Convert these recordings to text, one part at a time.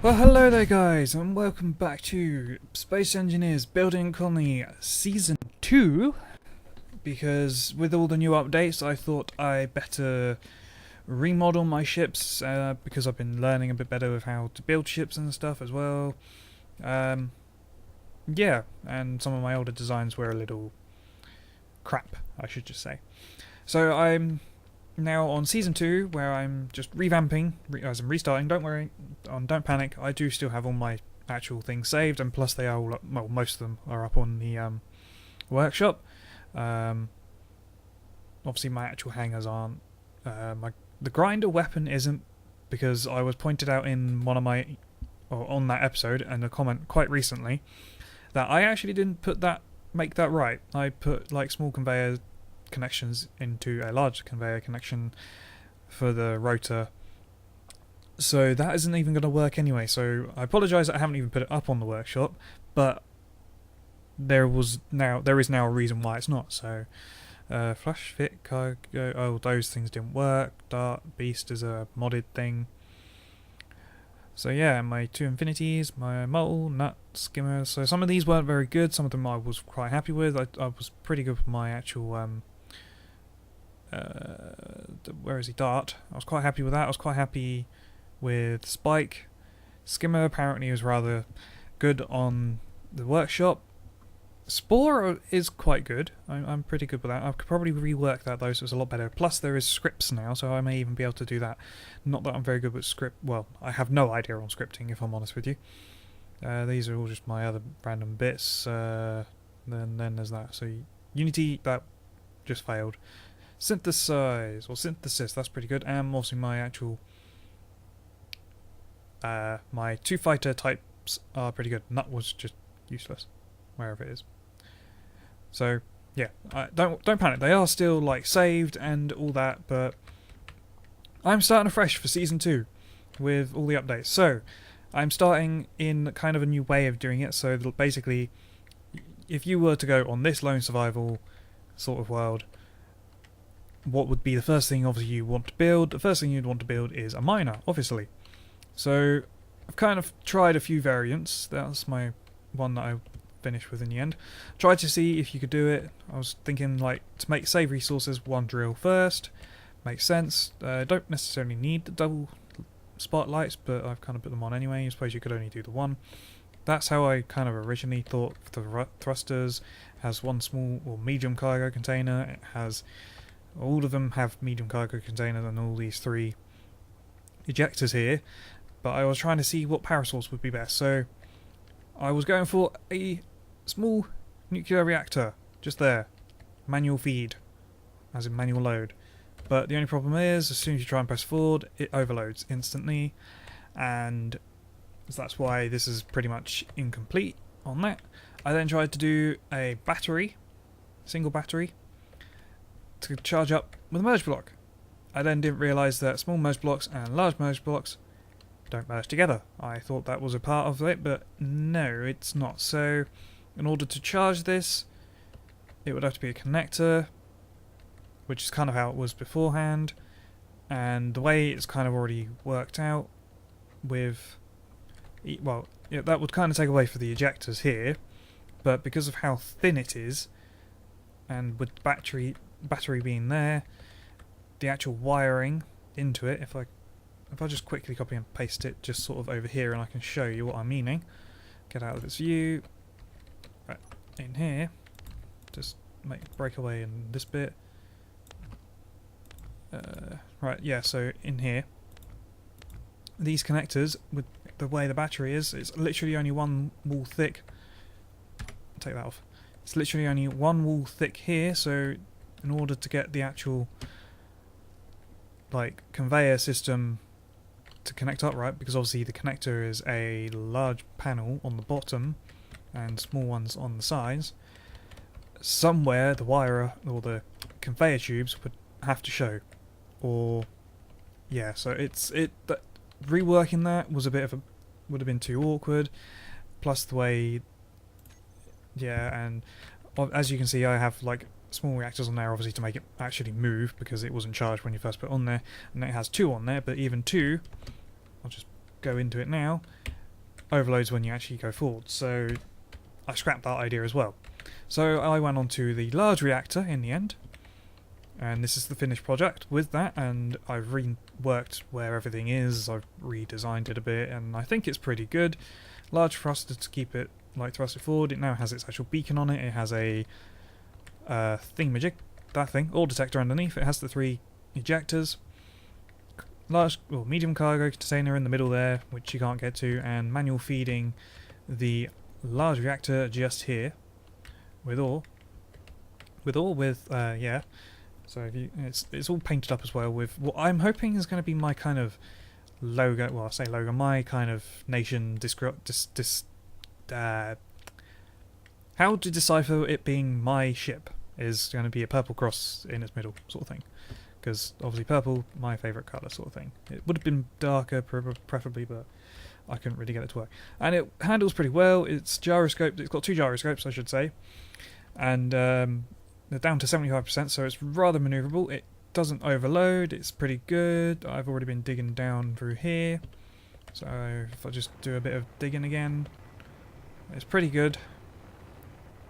Well, hello there guys, and welcome back to Space Engineers Building Colony Season 2, because with all the new updates I thought I better remodel my ships, because I've been learning a bit better with how to build ships and stuff as well. Yeah, and some of my older designs were a little crap, I should just say. So I'm now on Season 2, where I'm just revamping, as I'm restarting. Don't worry, don't panic, I do still have all my actual things saved, and plus they are all up, well, most of them are up on the workshop. Obviously my actual hangars aren't. The grinder weapon isn't, because I was pointed out in one of my, or on that episode, and a comment quite recently, that I actually didn't make that right. I put like small conveyor connections into a large conveyor connection for the rotor, so that isn't even going to work anyway. So I apologise that I haven't even put it up on the workshop, but there is now a reason why it's not. So flush fit cargo, oh, those things didn't work. Dart beast is a modded thing. So yeah, my two infinities, my mole, nut, skimmer. So some of these weren't very good, some of them I was quite happy with. I was pretty good with my actual where is he? Dart. I was quite happy with that. I was quite happy with Spike. Skimmer apparently was rather good on the workshop. Spore is quite good. I'm pretty good with that. I could probably rework that though, so it's a lot better. Plus there is scripts now, so I may even be able to do that. Not that I'm very good with script. Well, I have no idea on scripting, if I'm honest with you. These are all just my other random bits. Then there's that. So Unity, that just failed. Synthesize, or synthesis, that's pretty good. And also my actual my two fighter types are pretty good. Nut was just useless, wherever it is. So yeah, don't panic. They are still like saved and all that, but I'm starting afresh for Season 2 with all the updates. So I'm starting in kind of a new way of doing it. So basically, if you were to go on this lone survival sort of world, what would be the first thing obviously you want to build? The first thing you'd want to build is a miner, obviously. So I've kind of tried a few variants. That's my one that I finished with in the end. Tried to see if you could do it. I was thinking like to save resources, one drill first. Makes sense. Don't necessarily need the double spotlights, but I've kind of put them on anyway. I suppose you could only do the one. That's how I kind of originally thought for the thrusters. It has one small or medium cargo container. It has, all of them have medium cargo containers and all these three ejectors here. But I was trying to see what power source would be best. So I was going for a small nuclear reactor, just there. Manual feed, as in manual load. But the only problem is, as soon as you try and press forward, it overloads instantly. And that's why this is pretty much incomplete on that. I then tried to do a battery, single battery, to charge up with a merge block. I then didn't realise that small merge blocks and large merge blocks don't merge together. I thought that was a part of it, but no, it's not. So in order to charge this, it would have to be a connector, which is kind of how it was beforehand, and the way it's kind of already worked out with, well, yeah, that would kind of take away for the ejectors here, but because of how thin it is, and with battery being there, the actual wiring into it, if I just quickly copy and paste it just sort of over here, and I can show you what I'm meaning. Get out of this view, right, in here, just break away in this bit. Right, yeah, so in here, these connectors, with the way the battery is, it's literally only one wall thick. Take that off. It's literally only one wall thick here, so in order to get the actual like conveyor system to connect up right, because obviously the connector is a large panel on the bottom and small ones on the sides, somewhere the wire or the conveyor tubes would have to show. Or yeah, so reworking that was would have been too awkward, plus the way, yeah, and as you can see I have like small reactors on there obviously to make it actually move, because it wasn't charged when you first put it on there, and it has two on there, but even two, I'll just go into it now overloads when you actually go forward. So I scrapped that idea as well. So I went on to the large reactor in the end, and this is the finished project with that, and I've reworked where everything is, I've redesigned it a bit, and I think it's pretty good. Large thruster to keep it like thrusted forward. It now has its actual beacon on it. It has a thingamajig, that thing, ore detector underneath. It has the 3 ejectors, large or medium cargo container in the middle there, which you can't get to, and manual feeding the large reactor just here with ore. Yeah. So if you, it's all painted up as well with what I'm hoping is going to be my kind of logo. Well, I say logo, my kind of nation how to decipher it being my ship is going to be a purple cross in its middle sort of thing, because obviously purple, my favourite colour sort of thing. It would have been darker preferably, but I couldn't really get it to work. And it handles pretty well. It's gyroscoped. It's got 2 gyroscopes, I should say, and they're down to 75%, so it's rather manoeuvrable. It doesn't overload. It's pretty good. I've already been digging down through here, so if I just do a bit of digging again, it's pretty good.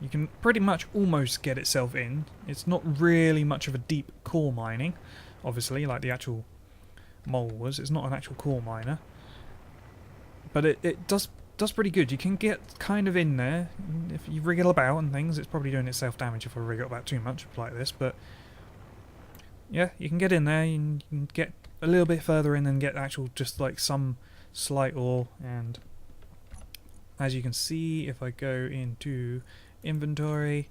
You can pretty much almost get itself in. It's not really much of a deep core mining, obviously, like the actual mole was. It's not an actual core miner, but it does pretty good. You can get kind of in there if you wriggle about and things. It's probably doing itself damage if I wriggle about too much like this, but yeah, you can get in there. You can get a little bit further in and get actual just like some slight ore. And as you can see, if I go into inventory,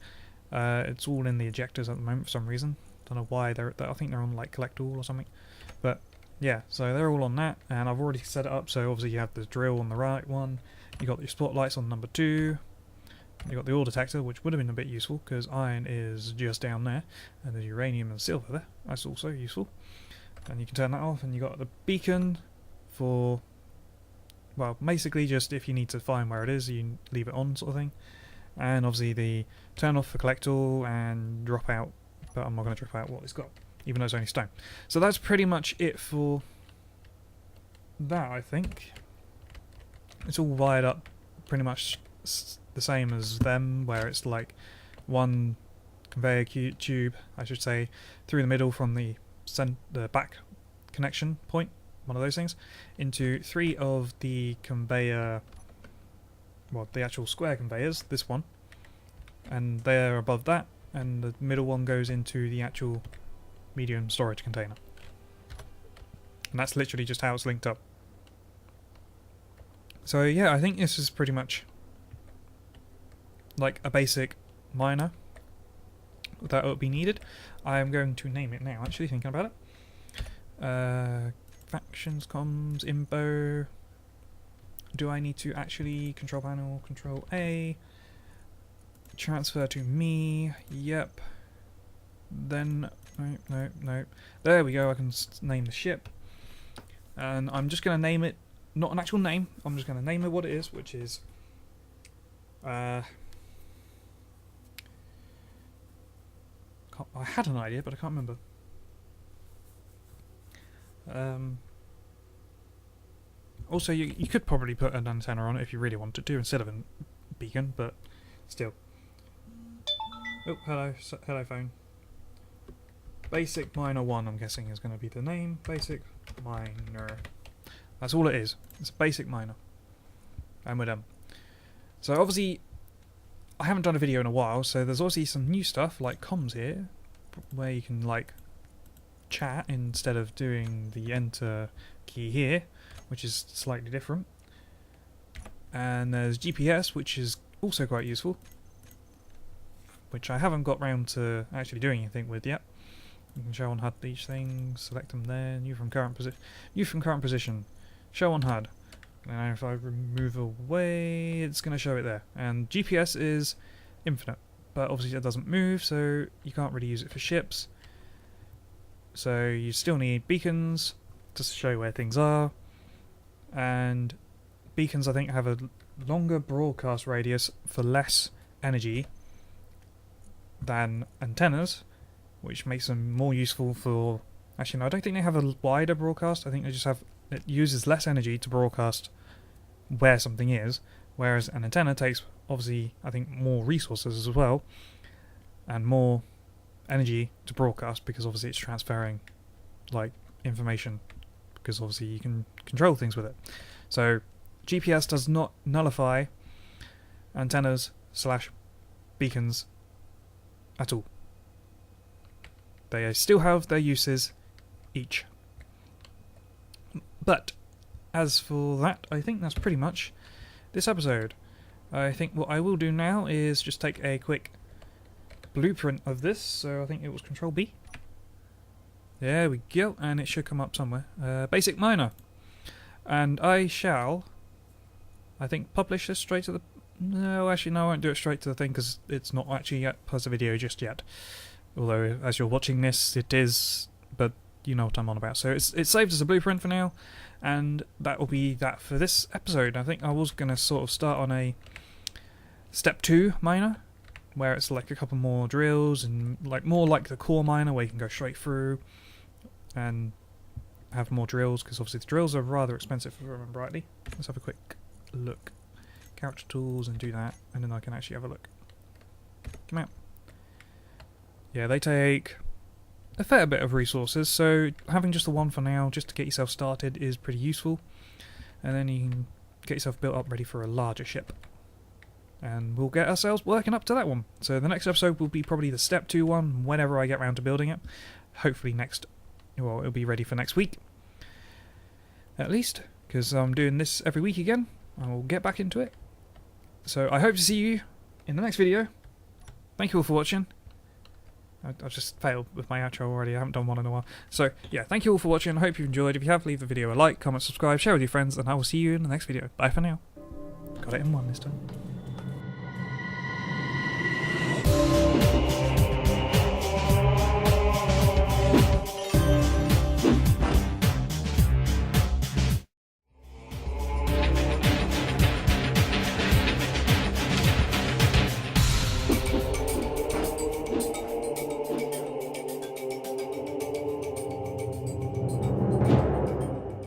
it's all in the ejectors at the moment for some reason. Don't know why. I think they're on like collect all or something, but yeah, so they're all on that, and I've already set it up. So obviously you have the drill on the right one, you got your spotlights on number 2, you got the ore detector, which would have been a bit useful because iron is just down there, and there's uranium and silver there. That's also useful, and you can turn that off. And you got the beacon for, well, basically just if you need to find where it is, you leave it on sort of thing. And obviously the turn off for collect all and drop out, but I'm not going to drop out what it's got, even though it's only stone. So that's pretty much it for that, I think. It's all wired up pretty much the same as them, where it's like one conveyor tube, I should say, through the middle from the back connection point, one of those things, into 3 of the conveyor, well, the actual square conveyors, this one, and they're above that, and the middle one goes into the actual medium storage container. And that's literally just how it's linked up. So yeah, I think this is pretty much like a basic miner that would be needed. I am going to name it now, actually, thinking about it. Factions, comms, info. Do I need to actually control panel, control A, transfer to me? Yep. Then no. There we go. I can name the ship, and I'm just going to name it, not an actual name. I'm just going to name it what it is, which is I had an idea, but I can't remember. Also, you could probably put an antenna on it if you really wanted to instead of a beacon, but still. Oh, hello phone. Basic Miner 1, I'm guessing, is going to be the name. Basic Miner. That's all it is. It's a basic miner. And we're done. So obviously, I haven't done a video in a while, so there's obviously some new stuff like comms here, where you can like chat instead of doing the enter key here, which is slightly different. And there's GPS, which is also quite useful, which I haven't got round to actually doing anything with yet. You can show on HUD each thing, select them there, new from current position, show on HUD. And if I move away, it's going to show it there. And GPS is infinite, but obviously it doesn't move, so you can't really use it for ships. So you still need beacons to show where things are, and beacons I think have a longer broadcast radius for less energy than antennas, which makes them more useful for... Actually no, I don't think they have a wider broadcast, I think they just have it uses less energy to broadcast where something is, whereas an antenna takes, obviously, I think, more resources as well, and more energy to broadcast, because obviously it's transferring, like, information, because obviously you can control things with it. So GPS does not nullify antennas / beacons at all. They still have their uses each. But as for that, I think that's pretty much this episode. I think what I will do now is just take a quick blueprint of this. So I think it was Control B. There we go, and it should come up somewhere. Basic miner. And I shall, I think, publish this straight to the... No, actually, no, I won't do it straight to the thing, because it's not actually yet plus a video just yet. Although, as you're watching this, it is, but you know what I'm on about. So it's saved as a blueprint for now, and that will be that for this episode. I think I was going to sort of start on a step 2 miner, where it's like a couple more drills, and like more like the core miner, where you can go straight through and have more drills, because obviously the drills are rather expensive, if I remember rightly. Let's have a quick look. Character tools, and do that, and then I can actually have a look. Come out. Yeah, they take a fair bit of resources, so having just the one for now, just to get yourself started, is pretty useful. And then you can get yourself built up ready for a larger ship. And we'll get ourselves working up to that one. So the next episode will be probably the step 2 one, whenever I get around to building it. Hopefully it'll be ready for next week. At least, because I'm doing this every week again. I will get back into it. So I hope to see you in the next video. Thank you all for watching. I've just failed with my outro already. I haven't done one in a while. So yeah, thank you all for watching. I hope you enjoyed. If you have, leave the video a like, comment, subscribe, share with your friends, and I will see you in the next video. Bye for now. Got it in one this time.